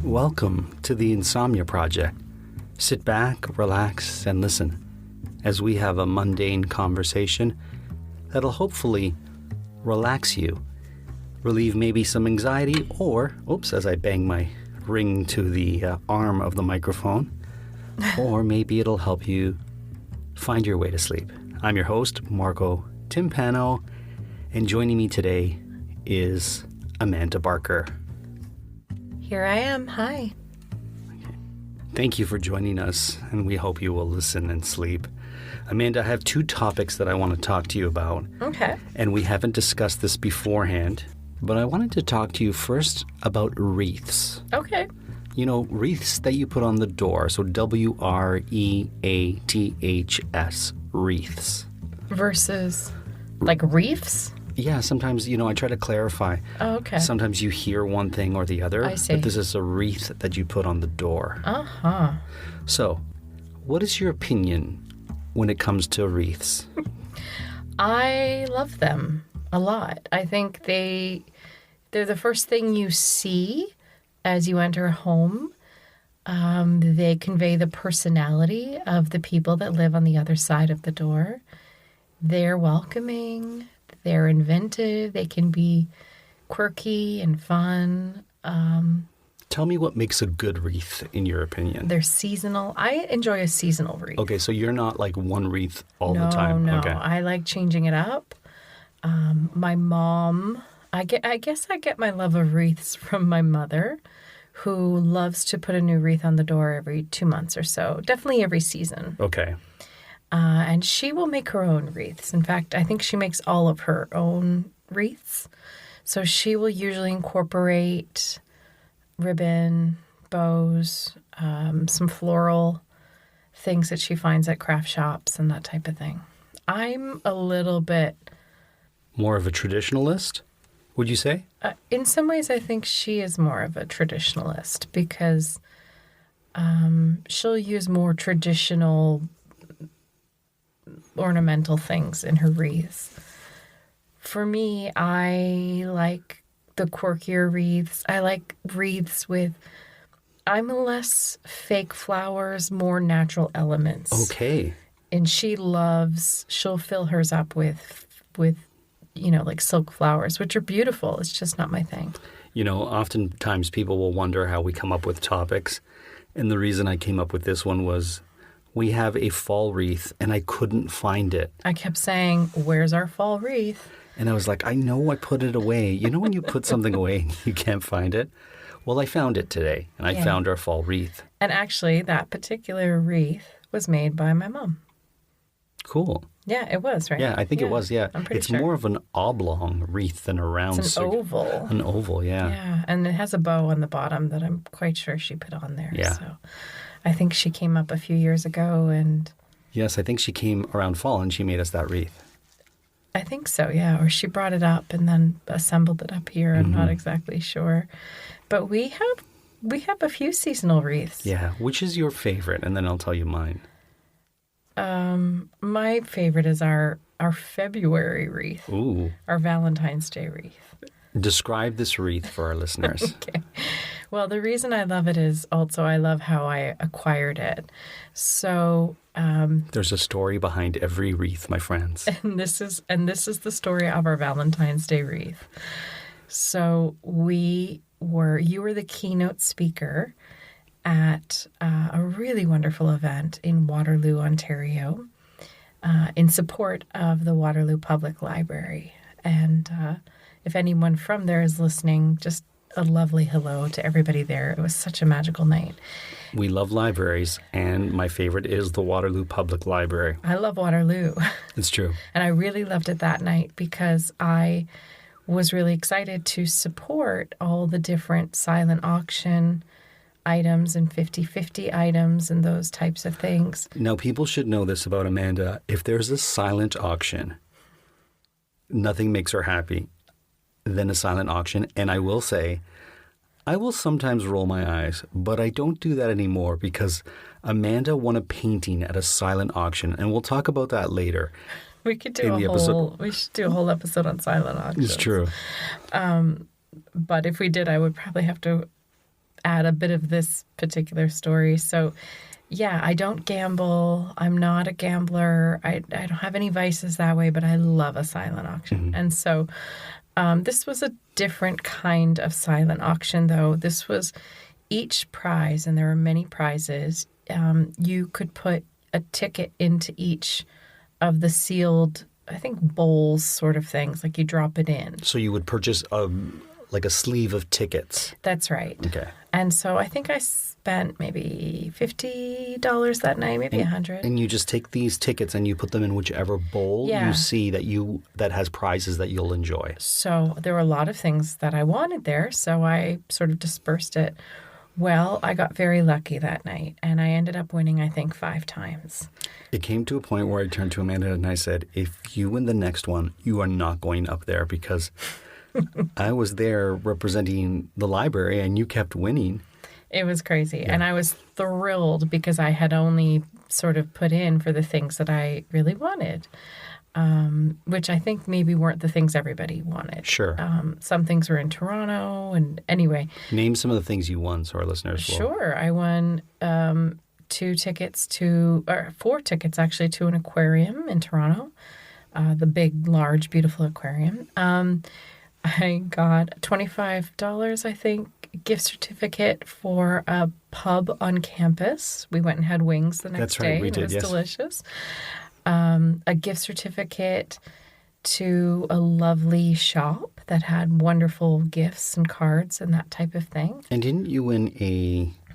Welcome to the Insomnia Project. Sit back, relax, and listen as we have a mundane conversation that'll hopefully relax you, relieve maybe some anxiety, or, as I bang my ring to the arm of the microphone, or maybe it'll help you find your way to sleep. I'm your host, Marco Timpano, and joining me today is Amanda Barker. Here I am. Hi. Okay. Thank you for joining us, and we hope you will listen and sleep. Amanda, I have two topics that I want to talk to you about. Okay. And we haven't discussed this beforehand, but I wanted to talk to you first about wreaths. Okay. You know, wreaths that you put on the door. So W-R-E-A-T-H-S, wreaths. Versus, like, reefs? Yeah, sometimes, I try to clarify. Oh, okay. Sometimes you hear one thing or the other. I see. But this is a wreath that you put on the door. Uh-huh. So, what is your opinion when it comes to wreaths? I love them a lot. I think they're the first thing you see as you enter a home. They convey the personality of the people that live on the other side of the door. They're welcoming. They're inventive. They can be quirky and fun. Tell me what makes a good wreath, in your opinion. They're seasonal. I enjoy a seasonal wreath. Okay, so you're not like one wreath all the time. No. Okay. I like changing it up. My mom, I guess I get my love of wreaths from my mother, who loves to put a new wreath on the door every 2 months or so. Definitely every season. Okay. And she will make her own wreaths. In fact, I think she makes all of her own wreaths. So she will usually incorporate ribbon, bows, some floral things that she finds at craft shops and that type of thing. I'm a little bit... More of a traditionalist, would you say? In some ways, I think she is more of a traditionalist because she'll use more traditional ornamental things in her wreaths. For me, I like the quirkier wreaths. I like wreaths with, I'm less fake flowers, more natural elements. Okay. And she'll fill hers up with like silk flowers, which are beautiful. It's just not my thing. Oftentimes people will wonder how we come up with topics. And the reason I came up with this one was we have a fall wreath and I couldn't find it. I kept saying, where's our fall wreath? And I was like, I know I put it away. You know when you put something away and you can't find it? Well, I found it today, and I found our fall wreath. And actually, that particular wreath was made by my mom. Cool. Yeah, it was, right? Yeah, I think it was, yeah. I'm pretty it's sure. more of an oblong wreath than a round. It's an oval. An oval, yeah. Yeah, and it has a bow on the bottom that I'm quite sure she put on there. Yeah. So I think she came up a few years ago and... Yes, I think she came around fall and she made us that wreath. I think so, yeah. Or she brought it up and then assembled it up here. I'm not exactly sure. But we have a few seasonal wreaths. Yeah. Which is your favorite? And then I'll tell you mine. My favorite is our February wreath. Ooh. Our Valentine's Day wreath. Describe this wreath for our listeners. Okay. Well, the reason I love it is also I love how I acquired it. So... There's a story behind every wreath, my friends. And this is the story of our Valentine's Day wreath. So you were the keynote speaker at a really wonderful event in Waterloo, Ontario, in support of the Waterloo Public Library. And if anyone from there is listening, just a lovely hello to everybody there. It was such a magical night. We love libraries, and my favorite is the Waterloo Public Library. I love Waterloo. It's true. And I really loved it that night because I was really excited to support all the different silent auction items and 50/50 items and those types of things. Now, people should know this about Amanda. If there's a silent auction, nothing makes her happy than a silent auction. And I will say, I will sometimes roll my eyes, but I don't do that anymore because Amanda won a painting at a silent auction, and we'll talk about that later. We could do we should do a whole episode on silent auctions. It's true. But if we did, I would probably have to add a bit of this particular story. So, yeah, I don't gamble. I'm not a gambler. I don't have any vices that way, but I love a silent auction. And so this was a different kind of silent auction, though. This was each prize, and there were many prizes. You could put a ticket into each of the sealed, I think, bowls sort of things, like you drop it in. So you would purchase like a sleeve of tickets. That's right. Okay. And so I think I spent maybe $50 that night, maybe $100. And you just take these tickets and you put them in whichever bowl you see that has prizes that you'll enjoy. So there were a lot of things that I wanted there, so I sort of dispersed it. Well, I got very lucky that night, and I ended up winning, I think, 5 times. It came to a point where I turned to Amanda and I said, if you win the next one, you are not going up there, because I was there representing the library and you kept winning. It was crazy. Yeah. And I was thrilled because I had only sort of put in for the things that I really wanted, which I think maybe weren't the things everybody wanted. Sure. Some things were in Toronto. And anyway. Name some of the things you won so our listeners will. Sure. I won 4 tickets actually to an aquarium in Toronto, the big, large, beautiful aquarium. I got $25, I think, gift certificate for a pub on campus. We went and had wings the next day. We did, it was delicious. A gift certificate to a lovely shop that had wonderful gifts and cards and that type of thing. And didn't you win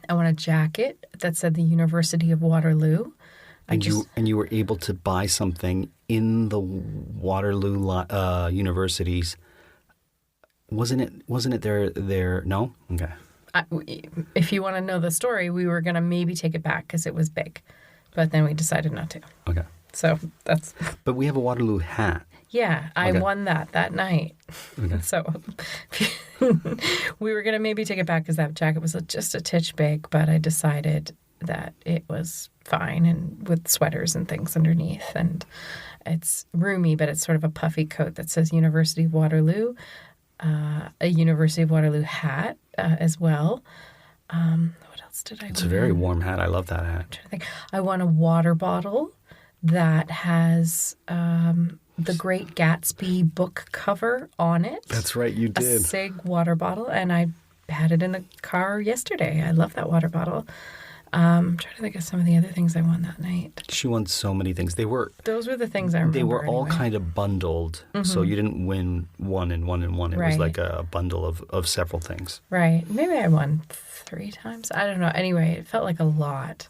I won a jacket that said the University of Waterloo. And you were able to buy something in the Waterloo universities. Wasn't it there? No? Okay. If you want to know the story, we were going to maybe take it back because it was big. But then we decided not to. Okay. So that's... But we have a Waterloo hat. Yeah, I won that night. Okay. So we were going to maybe take it back because that jacket was just a titch big, but I decided that it was fine and with sweaters and things underneath. And it's roomy, but it's sort of a puffy coat that says University of Waterloo. A University of Waterloo hat as well. What else did I win? It's a very warm hat. I love that hat. I'm trying to think. I won a water bottle that has the Great Gatsby book cover on it. That's right, you did. A SIG water bottle, and I had it in the car yesterday. I love that water bottle. I'm trying to think of some of the other things I won that night. She won so many things. Those were the things I remember. They were all kind of bundled, so you didn't win one and one and one. It was like a bundle of several things. Right. Maybe I won 3 times. I don't know. Anyway, it felt like a lot.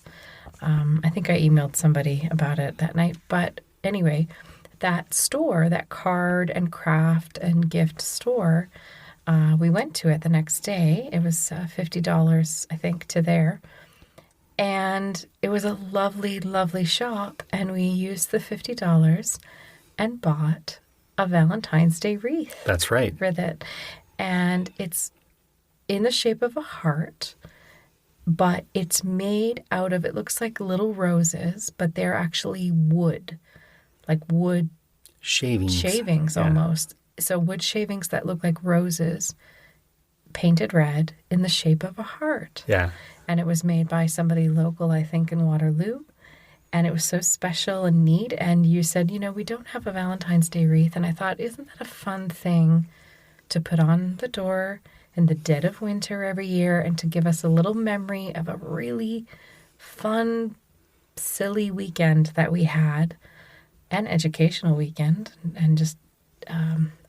I think I emailed somebody about it that night. But anyway, that store, that card and craft and gift store, we went to it the next day. It was $50, I think, to there. And it was a lovely, lovely shop, and we used the $50 and bought a Valentine's Day wreath. That's right. With it. And it's in the shape of a heart, but it's made out of, it looks like little roses, but they're actually wood, like wood shavings almost. So wood shavings that look like roses, painted red in the shape of a heart. Yeah. And it was made by somebody local, I think, in Waterloo. And it was so special and neat. And you said, we don't have a Valentine's Day wreath. And I thought, isn't that a fun thing to put on the door in the dead of winter every year and to give us a little memory of a really fun, silly weekend that we had, an educational weekend, and just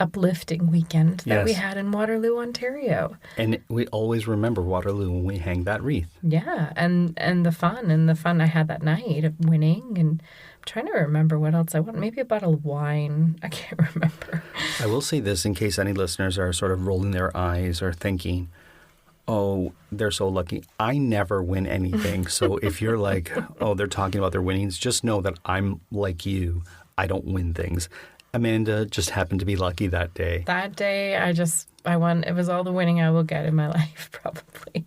uplifting weekend that we had in Waterloo, Ontario. And we always remember Waterloo when we hang that wreath. Yeah, and the fun I had that night of winning, and I'm trying to remember what else I won. Maybe a bottle of wine. I can't remember. I will say this in case any listeners are sort of rolling their eyes or thinking, oh, they're so lucky. I never win anything. So if you're like, oh, they're talking about their winnings, just know that I'm like you. I don't win things. Amanda just happened to be lucky that day. That day, I won. It was all the winning I will get in my life, probably.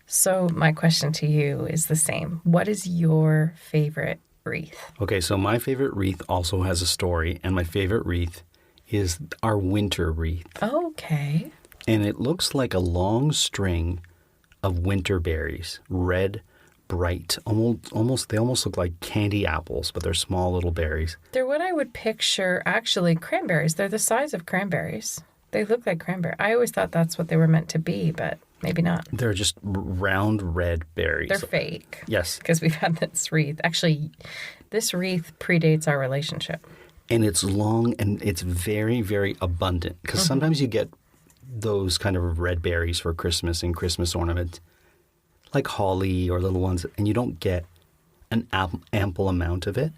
So my question to you is the same. What is your favorite wreath? Okay, so my favorite wreath also has a story, and my favorite wreath is our winter wreath. Okay. And it looks like a long string of winter berries, red, bright, they almost look like candy apples, but they're small little berries. They're what I would picture, actually, cranberries. They're the size of cranberries. They look like cranberry. I always thought that's what they were meant to be, but maybe not. They're just round red berries. They're fake. Yes. Because we've had this wreath. Actually, this wreath predates our relationship. And it's long and it's very, very abundant. Because sometimes you get those kind of red berries for Christmas and Christmas ornaments, like holly or little ones, and you don't get an ample amount of it.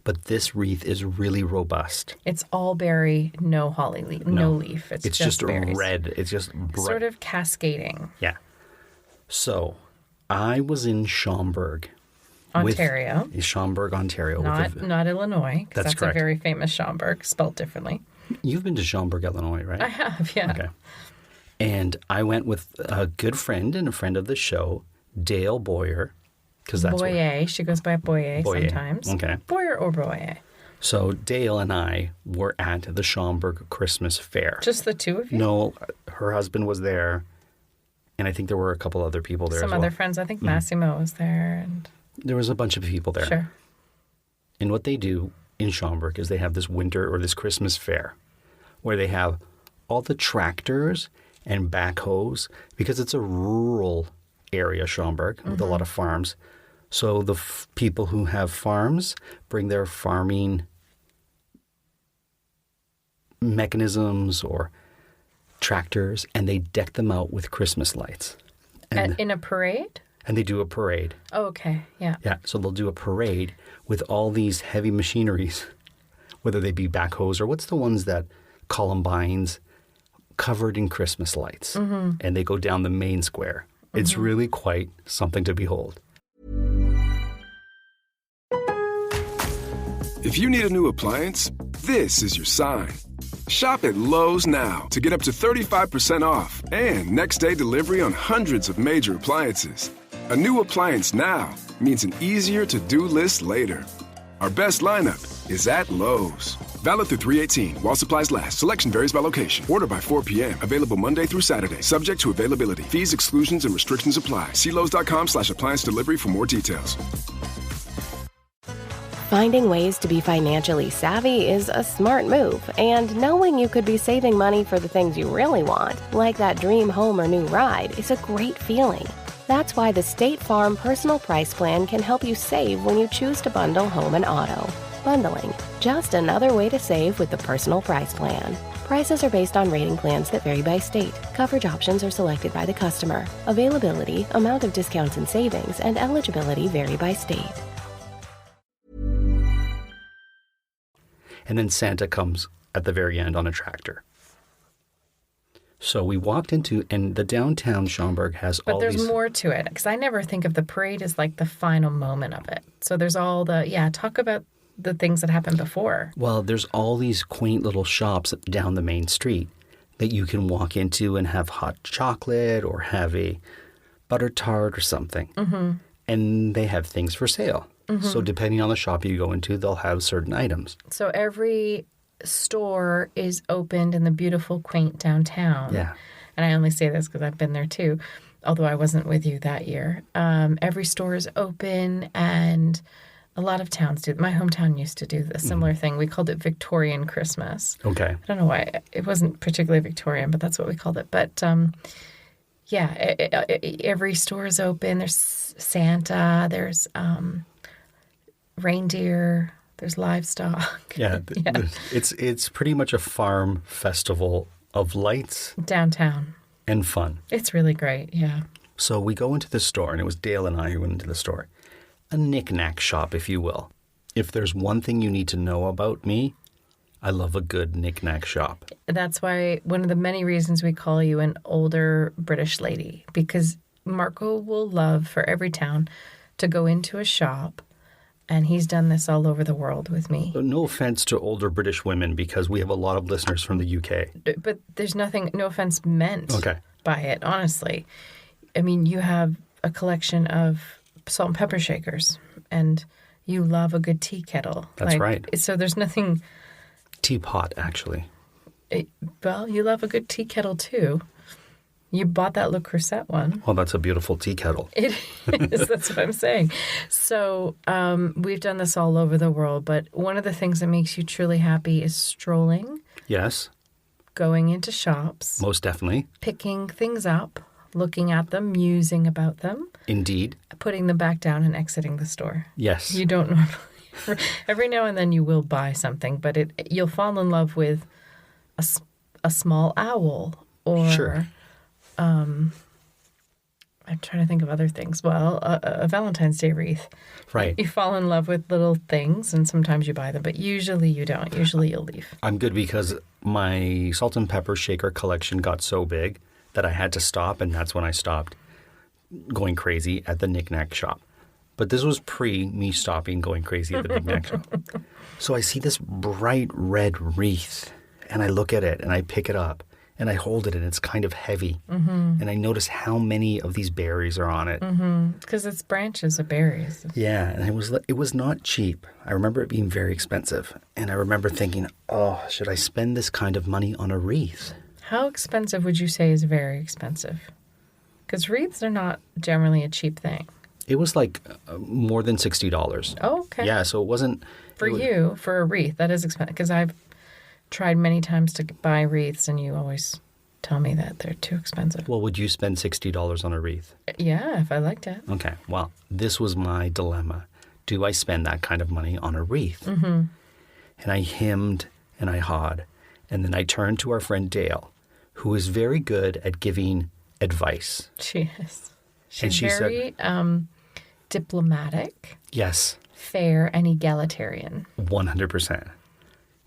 But this wreath is really robust. It's all berry, no holly leaf, no leaf. It's just berries. red. It's just bright. Sort of cascading. Yeah. So I was in Schaumburg. Ontario. Schaumburg, Ontario. Not Illinois, because that's correct. a very famous Schaumburg, spelled differently. You've been to Schaumburg, Illinois, right? I have, yeah. Okay. And I went with a good friend and a friend of the show, Dale Boyer. Because that's Boyer. She goes by Boyer sometimes. Okay. Boyer or Boyer. So Dale and I were at the Schaumburg Christmas Fair. Just the two of you? No, her husband was there, and I think there were a couple other people there as well. Some other friends. I think Massimo was there. And there was a bunch of people there. Sure. And what they do in Schaumburg is they have this winter or this Christmas fair where they have all the tractors and backhoes, because it's a rural area, Schaumburg, with a lot of farms. So the people who have farms bring their farming mechanisms or tractors, and they deck them out with Christmas lights. And in a parade? And they do a parade. Oh, okay. Yeah. Yeah. So they'll do a parade with all these heavy machineries, whether they be backhoes or what's the ones that Columbines, covered in Christmas lights. And they go down the main square. It's really quite something to behold. If you need a new appliance, this is your sign. Shop at Lowe's now to get up to 35% off and next-day delivery on hundreds of major appliances. A new appliance now means an easier-to-do list later. Our best lineup is at Lowe's. Valid through 3/18 while supplies last. Selection varies by location. Order by 4 p.m. Available Monday through Saturday. Subject to availability. Fees, exclusions, and restrictions apply. See Lowes.com/appliance delivery for more details. Finding ways to be financially savvy is a smart move, and knowing you could be saving money for the things you really want, like that dream home or new ride, is a great feeling. That's why the State Farm Personal Price Plan can help you save when you choose to bundle home and auto. Bundling, just another way to save with the Personal Price Plan. Prices are based on rating plans that vary by state. Coverage options are selected by the customer. Availability, amount of discounts and savings, and eligibility vary by state. And then Santa comes at the very end on a tractor. So we walked into, and the downtown Schaumburg has all these... But there's more to it, because I never think of the parade as like the final moment of it. So there's all talk about the things that happened before. Well, there's all these quaint little shops down the main street that you can walk into and have hot chocolate or have a butter tart or something. And they have things for sale. So depending on the shop you go into, they'll have certain items. So every store is opened in the beautiful, quaint downtown. Yeah. And I only say this because I've been there too, although I wasn't with you that year. Every store is open, and a lot of towns do. My hometown used to do a similar thing. We called it Victorian Christmas. Okay. I don't know why. It wasn't particularly Victorian, but that's what we called it. But every store is open. There's Santa. There's reindeer. There's livestock. Yeah. It's pretty much a farm festival of lights. Downtown. And fun. It's really great, yeah. So we go into the store, and it was Dale and I who went into the store. A knick-knack shop, if you will. If there's one thing you need to know about me, I love a good knick-knack shop. That's why one of the many reasons we call you an older British lady, because Marco will love for every town to go into a shop, and he's done this all over the world with me. No offense to older British women, because we have a lot of listeners from the UK. But there's no offense meant Okay. by it, honestly. I mean, you have a collection of salt and pepper shakers, and you love a good tea kettle. That's right. So there's nothing... Teapot, actually. Well, you love a good tea kettle, too. You bought that Le Creuset one. Well, that's a beautiful tea kettle. It is. That's what I'm saying. So we've done this all over the world, but one of the things that makes you truly happy is strolling, Yes, going into shops, most definitely. picking things up, looking at them, musing about them, Indeed. putting them back down and exiting the store. Yes. You don't normally. Every now and then you will buy something, but you'll fall in love with a small owl or Sure. I'm trying to think of other things. Well, a Valentine's Day wreath. Right. You fall in love with little things, and sometimes you buy them, but usually you don't. Usually you'll leave. I'm good because my salt and pepper shaker collection got so big that I had to stop, and that's when I stopped going crazy at the knick-knack shop. But this was pre me stopping going crazy at the knick-knack shop. So I see this bright red wreath, and I look at it, and I pick it up, and I hold it, and it's kind of heavy. Mm-hmm. And I notice how many of these berries are on it. Because it's branches of berries. Yeah, and it was not cheap. I remember it being very expensive. And I remember thinking, oh, should I spend this kind of money on a wreath? How expensive would you say is very expensive? Because wreaths are not generally a cheap thing. It was like more than $60. Oh, okay. Yeah, so it wasn't... For you, for a wreath, that is expensive. Because I've tried many times to buy wreaths, and you always tell me that they're too expensive. Well, would you spend $60 on a wreath? Yeah, if I liked it. Okay, well, this was my dilemma. Do I spend that kind of money on a wreath? Mm-hmm. And I hemmed and I hawed. And then I turned to our friend Dale, who is very good at giving advice. She is. She's And she very diplomatic, Yes, fair, and egalitarian. 100%.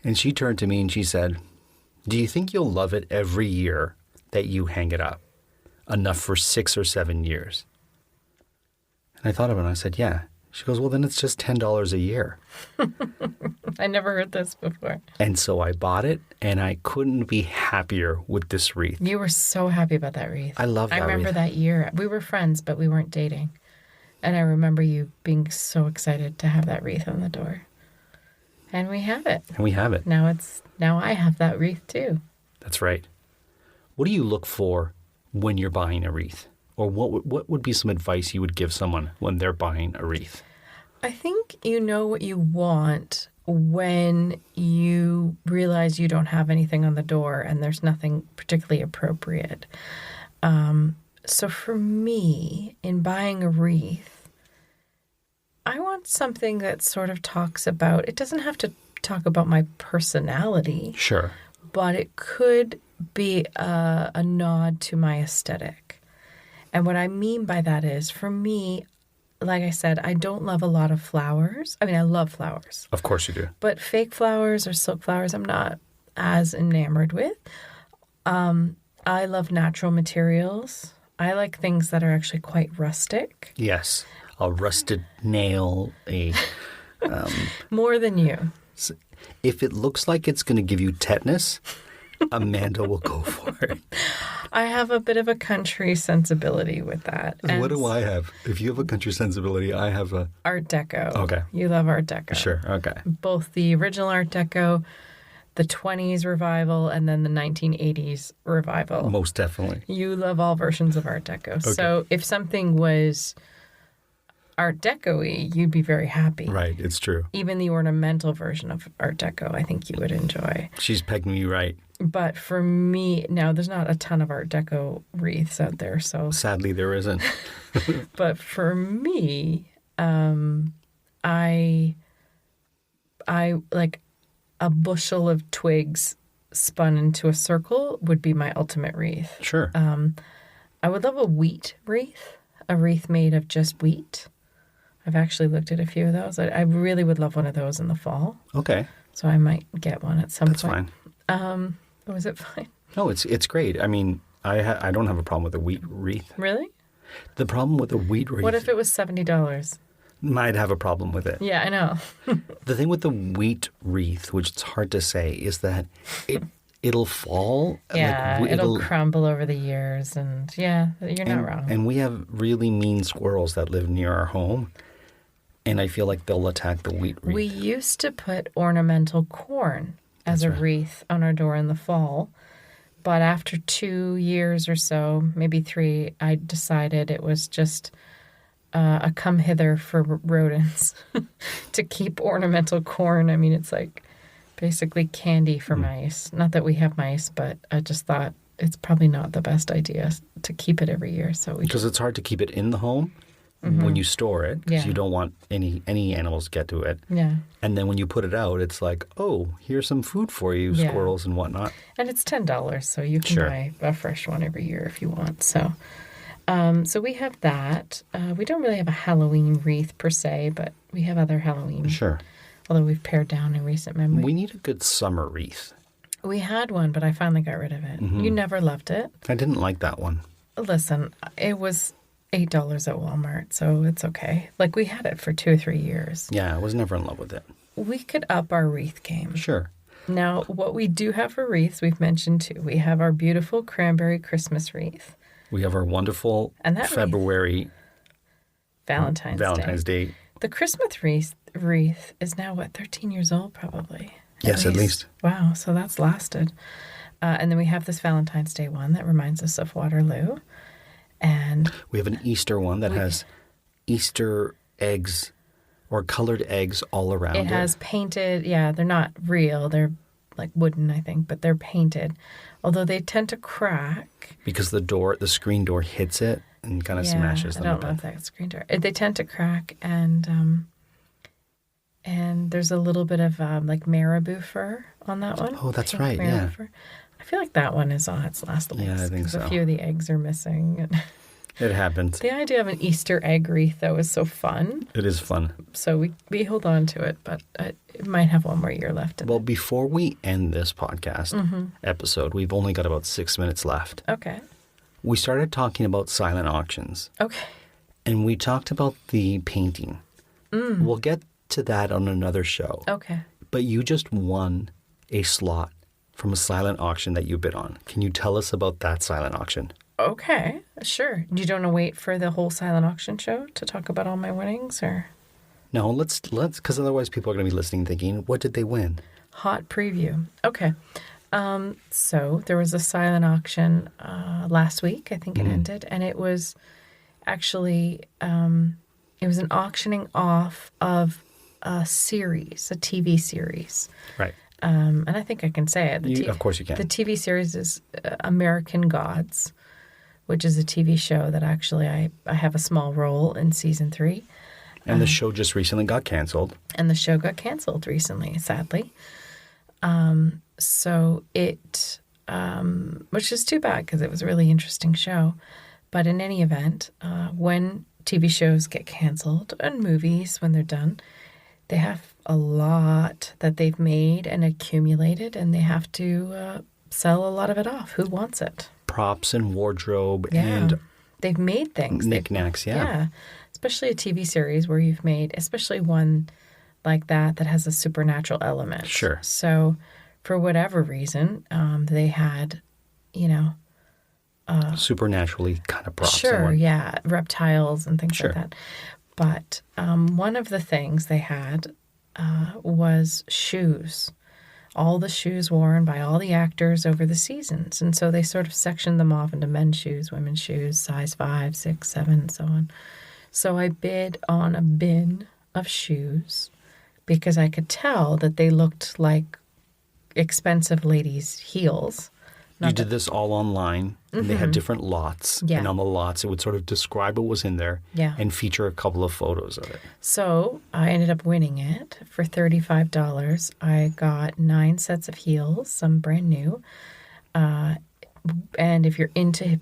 And she turned to me and she said, do you think you'll love it every year that you hang it up? Enough for 6 or 7 years. And I thought about it and I said, yeah. She goes, well, then it's just $10 a year. I never heard this before. And so I bought it, and I couldn't be happier with this wreath. You were so happy about that wreath. I love that I remember wreath. that year. We were friends, but we weren't dating. And I remember you being so excited to have that wreath on the door. And we have it. And we have it. Now I have that wreath too. That's right. What do you look for when you're buying a wreath? Or what would be some advice you would give someone when they're buying a wreath? I think you know what you want when you realize you don't have anything on the door and there's nothing particularly appropriate. So for me, in buying a wreath, I want something that sort of talks about, it doesn't have to talk about my personality. Sure. But it could be a nod to my aesthetic. And what I mean by that is, for me, like I said, I don't love a lot of flowers. I mean, I love flowers. Of course you do. But fake flowers or silk flowers, I'm not as enamored with. I love natural materials. I like things that are actually quite rustic. Yes. A rusted nail, More than you. If it looks like it's going to give you tetanus, Amanda will go for it. I have a bit of a country sensibility with that. What do I have? If you have a country sensibility, I have a... Art Deco. Okay. You love Art Deco. Sure, okay. Both the original Art Deco, the 20s revival, and then the 1980s revival. Most definitely. You love all versions of Art Deco. Okay. So if something was Art Deco-y, you'd be very happy. Right, it's true. Even the ornamental version of Art Deco, I think you would enjoy. She's pegged me right. But for me, now there's not a ton of Art Deco wreaths out there, so... Sadly, there isn't. But for me, I like a bushel of twigs spun into a circle would be my ultimate wreath. Sure. I would love a wheat wreath, a wreath made of just wheat. I've actually looked at a few of those. I really would love one of those in the fall. Okay. So I might get one at some point. That's fine. Was it fine? No, it's great. I mean, I don't have a problem with a wheat wreath. Really? The problem with a wheat wreath... What if it was $70? Might have a problem with it. Yeah, I know. The thing with the wheat wreath, which it's hard to say, is that it'll fall. Yeah, it'll crumble over the years. And yeah, you're not wrong. And we have really mean squirrels that live near our home. And I feel like they'll attack the wheat wreath. We used to put ornamental corn as a wreath on our door in the fall. But after 2 years or so, maybe 3, I decided it was just a come hither for rodents to keep ornamental corn. I mean, it's like basically candy for mice. Not that we have mice, but I just thought it's probably not the best idea to keep it every year. So Because it's hard to keep it in the home when you store it, because you don't want any animals to get to it. Yeah. And then when you put it out, it's like, oh, here's some food for you, squirrels and whatnot. And it's $10, so you can buy a fresh one every year if you want. So we have that. We don't really have a Halloween wreath per se, but we have other Halloween. Sure. Although we've pared down in recent memory. We need a good summer wreath. We had one, but I finally got rid of it. You never loved it. I didn't like that one. Listen, it was $8 at Walmart, so it's okay. Like, we had it for 2 or 3 years. Yeah, I was never in love with it. We could up our wreath game. Sure. Now, what we do have for wreaths, we've mentioned too. We have our beautiful cranberry Christmas wreath. We have our wonderful And that February Valentine's Day. The Christmas wreath is now, 13 years old probably? Yes, at least. Wow, so that's lasted. And then we have this Valentine's Day one that reminds us of Waterloo. And we have an Easter one that has Easter eggs or colored eggs all around it. It has painted, they're not real. They're like wooden, I think, but they're painted. Although they tend to crack. Because the screen door hits it and kind of smashes them. I don't know if that's screen door. They tend to crack, and there's a little bit of like marabou fur on that one. Oh, that's right, yeah. Fur. I feel like that one is on its last legs. Yeah, I think so. A few of the eggs are missing. It happens. The idea of an Easter egg wreath, though, is so fun. It is fun. So we hold on to it, but it might have one more year left. Well, before we end this podcast episode, we've only got about 6 minutes left. Okay. We started talking about silent auctions. Okay. And we talked about the painting. We'll get to that on another show. Okay. But you just won a slot from a silent auction that you bid on. Can you tell us about that silent auction? Okay, sure. You don't want to wait for the whole silent auction show to talk about all my winnings, or? No, let's, because otherwise people are going to be listening thinking, what did they win? Hot preview. Okay. So there was a silent auction last week, I think it ended, and it was actually, it was an auctioning off of a series, a TV series. Right. And I think I can say it. Of course you can. The TV series is American Gods, which is a TV show that actually I have a small role in season 3. And the show just recently got canceled. And the show got canceled recently, sadly. So it, which is too bad because it was a really interesting show. But in any event, when TV shows get canceled and movies, when they're done, they have a lot that they've made and accumulated, and they have to sell a lot of it off. Who wants it? Props and wardrobe and they've made things. Knickknacks, Yeah. Especially a TV series where you've made, especially one like that has a supernatural element. Sure. So for whatever reason, they had, supernaturally kind of props. Sure, reptiles and things like that. But one of the things they had was shoes. All the shoes worn by all the actors over the seasons. And so they sort of sectioned them off into men's shoes, women's shoes, size 5, 6, 7, and so on. So I bid on a bin of shoes because I could tell that they looked like expensive ladies' heels. You did this all online, and they had different lots. Yeah. And on the lots, it would sort of describe what was in there and feature a couple of photos of it. So I ended up winning it for $35. I got 9 sets of heels, some brand new. And if you're into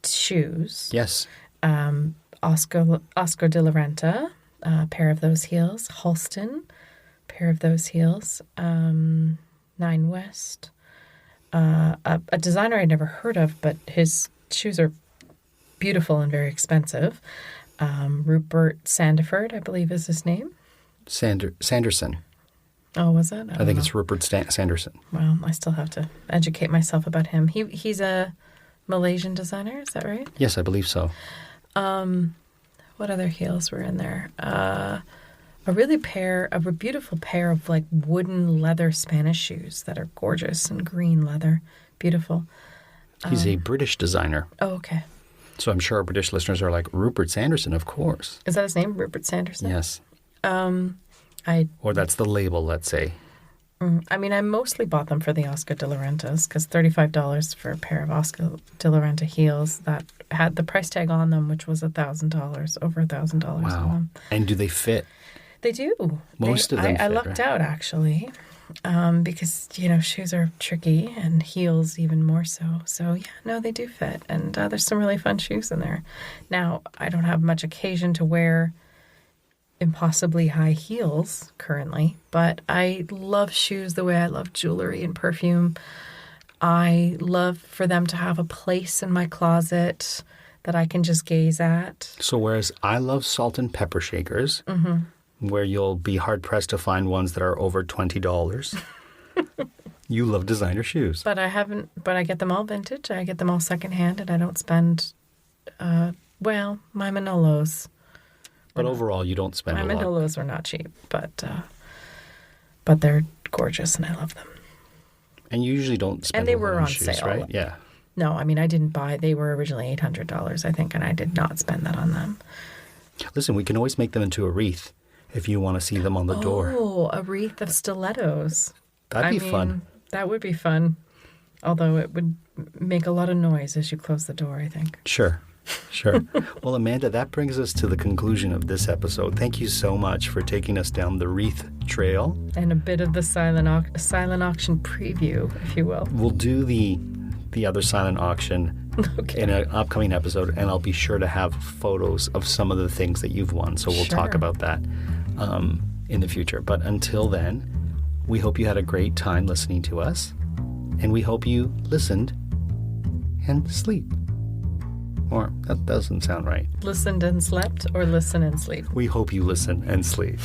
shoes, yes, Oscar de la Renta, a pair of those heels. Halston, pair of those heels. Nine West. A designer I'd never heard of, but his shoes are beautiful and very expensive. Rupert Sandiford, I believe is his name. Sanderson. Oh, was it? I think it's Rupert Sanderson. Well, I still have to educate myself about him. He's a Malaysian designer, is that right? Yes, I believe so. What other heels were in there? A beautiful pair of like wooden leather Spanish shoes that are gorgeous and green leather, beautiful. He's a British designer. Oh, okay. So I'm sure our British listeners are like, Rupert Sanderson, of course. Is that his name, Rupert Sanderson? Yes. I Or that's the label, let's say. I mostly bought them for the Oscar de la Rentas because $35 for a pair of Oscar de la Renta heels that had the price tag on them, which was $1,000, over $1,000 on Wow. them. And do they fit? They do. Most of them I fit, lucked right? out, actually, because, shoes are tricky and heels even more so. So, yeah, no, they do fit. And there's some really fun shoes in there. Now, I don't have much occasion to wear impossibly high heels currently, but I love shoes the way I love jewelry and perfume. I love for them to have a place in my closet that I can just gaze at. So whereas I love salt and pepper shakers, where you'll be hard-pressed to find ones that are over $20, you love designer shoes. But I get them all vintage. I get them all secondhand, and I don't spend, my Manolos. But overall, you don't spend My a lot. Manolos were not cheap, but they're gorgeous, and I love them. And you usually don't spend they a lot were on on shoes, sale. right? Yeah. No, I didn't buy. They were originally $800, I think, and I did not spend that on them. Listen, we can always make them into a wreath if you want to see them on the door. Oh, a wreath of stilettos. That'd be fun. That would be fun. Although it would make a lot of noise as you close the door, I think. Sure. Well, Amanda, that brings us to the conclusion of this episode. Thank you so much for taking us down the wreath trail. And a bit of the silent auction preview, if you will. We'll do the other silent auction in an upcoming episode, and I'll be sure to have photos of some of the things that you've won. So we'll talk about that in the future. But until then, we hope you had a great time listening to us, and we hope you listened and sleep. Or that doesn't sound right. Listened and slept, or listen and sleep? We hope you listen and sleep.